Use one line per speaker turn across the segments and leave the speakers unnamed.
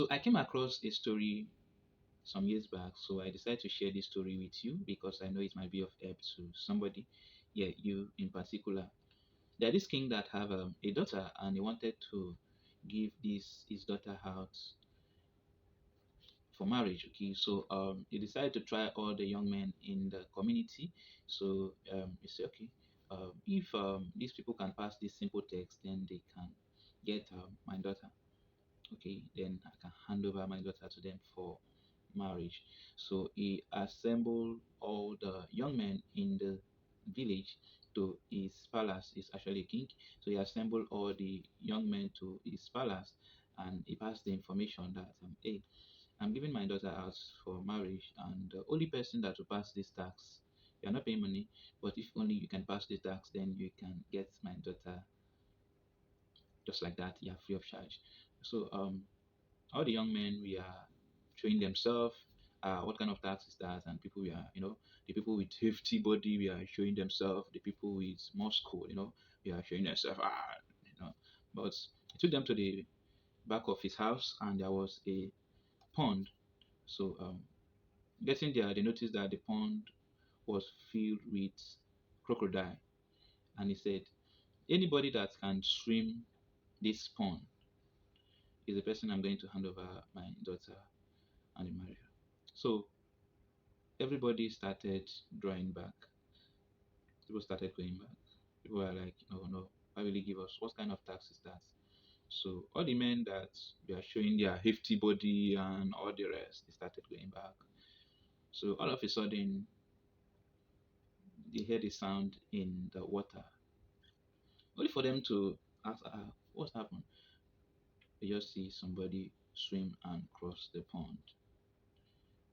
So I came across a story some years back, so I decided to share this story with you because I know it might be of help to somebody, yeah, you in particular. There is this king that have a daughter, and he wanted to give this his daughter out for marriage. Okay, so he decided to try all the young men in the community. So he said, okay, if these people can pass this simple text, then they can get my daughter. Okay, then I can hand over my daughter to them for marriage. So he assembled all the young men in the village to his palace. Is actually a king. So he assembled all the young men to his palace, and he passed the information that hey, I'm giving my daughter out for marriage, and the only person that will pass this tax, you are not paying money, but if only you can pass the tax, then you can get my daughter just like that. Yeah, free of charge. So all the young men we are showing themselves what kind of tax is that, and people we are, the people with hefty body we are showing themselves, the people with muscle, we are showing themselves, but I took them to the back of his house, and there was a pond. So getting there, they noticed that the pond was filled with crocodile, and he said, anybody that can swim this pond is the person I'm going to hand over my daughter and marry her. So everybody started drawing back. People started going back. People were like, "Oh no, why will he give us? What kind of tax is that?" So all the men that were showing their hefty body and all the rest, they started going back. So all of a sudden, they heard a sound in the water. Only for them to ask, "What happened?" They just see somebody swim and cross the pond,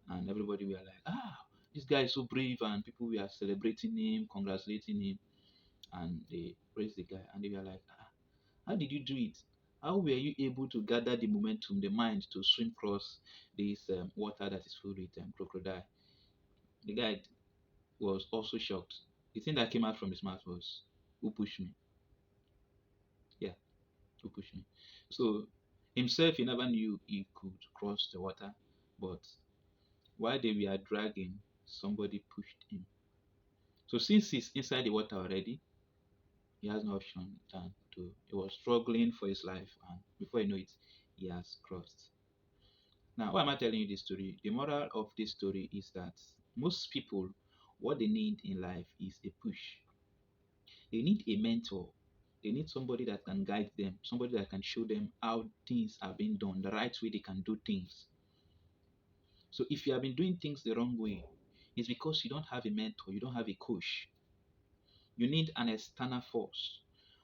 and everybody were like, this guy is so brave," and people were celebrating him, congratulating him, and they praised the guy, and they were like, how did you do it? How were you able to gather the momentum, the mind to swim across this water that is filled with crocodile? The guy was also shocked. The thing that came out from his mouth was, "Who pushed me?" Yeah, who pushed me? So himself, he never knew he could cross the water, but while they were dragging, somebody pushed him. So since he's inside the water already, he has no option than to. He was struggling for his life, and before you know it, he has crossed. Now, why am I telling you this story? The moral of this story is that most people, what they need in life is a push. They need a mentor. They need somebody that can guide them, somebody that can show them how things are being done, the right way they can do things. So if you have been doing things the wrong way, it's because you don't have a mentor, you don't have a coach. You need an external force.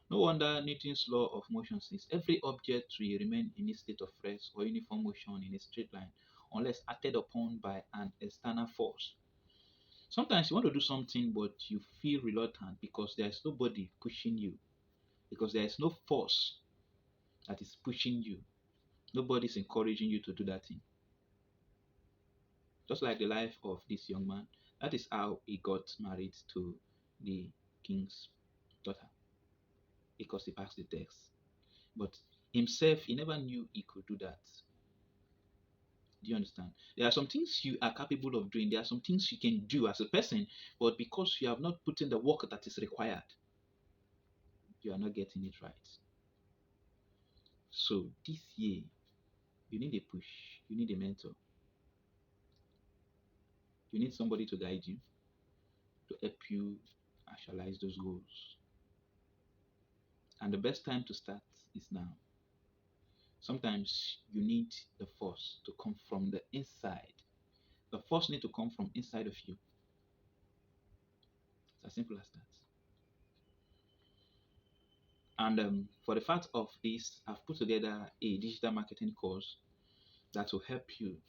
No wonder Newton's law of motion says every object will remain in a state of rest or uniform motion in a straight line unless acted upon by an external force. Sometimes you want to do something but you feel reluctant because there is nobody pushing you, because there is no force that is pushing you. Nobody is encouraging you to do that thing. Just like the life of this young man, that is how he got married to the king's daughter, because he passed the test. But himself, he never knew he could do that. Do you understand? There are some things you are capable of doing. There are some things you can do as a person, but because you have not put in the work that is required, you are not getting it right. So this year, you need a push. You need a mentor. You need somebody to guide you, to help you actualize those goals. And the best time to start is now. Sometimes you need the force to come from the inside. The force need to come from inside of you. It's as simple as that. And for the fact of this, I've put together a digital marketing course that will help you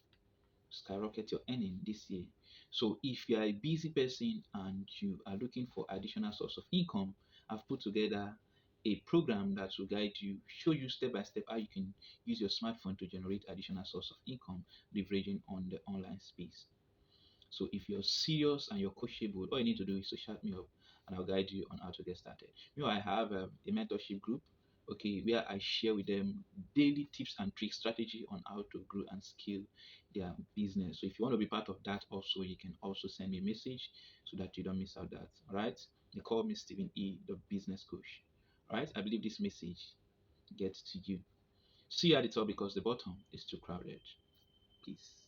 skyrocket your earning this year. So if you are a busy person and you are looking for additional source of income, I've put together a program that will guide you, show you step by step how you can use your smartphone to generate additional source of income, leveraging on the online space. So if you're serious and you're coachable, all you need to do is to shout me up and I'll guide you on how to get started. I have a mentorship group okay, where I share with them daily tips and tricks, strategy on how to grow and scale their business. So if you want to be part of that also, you can also send me a message so that you don't miss out that. All right. They call me Stephen E, the business coach. All right. I believe this message gets to you. See you at the top because the bottom is too crowded. Peace.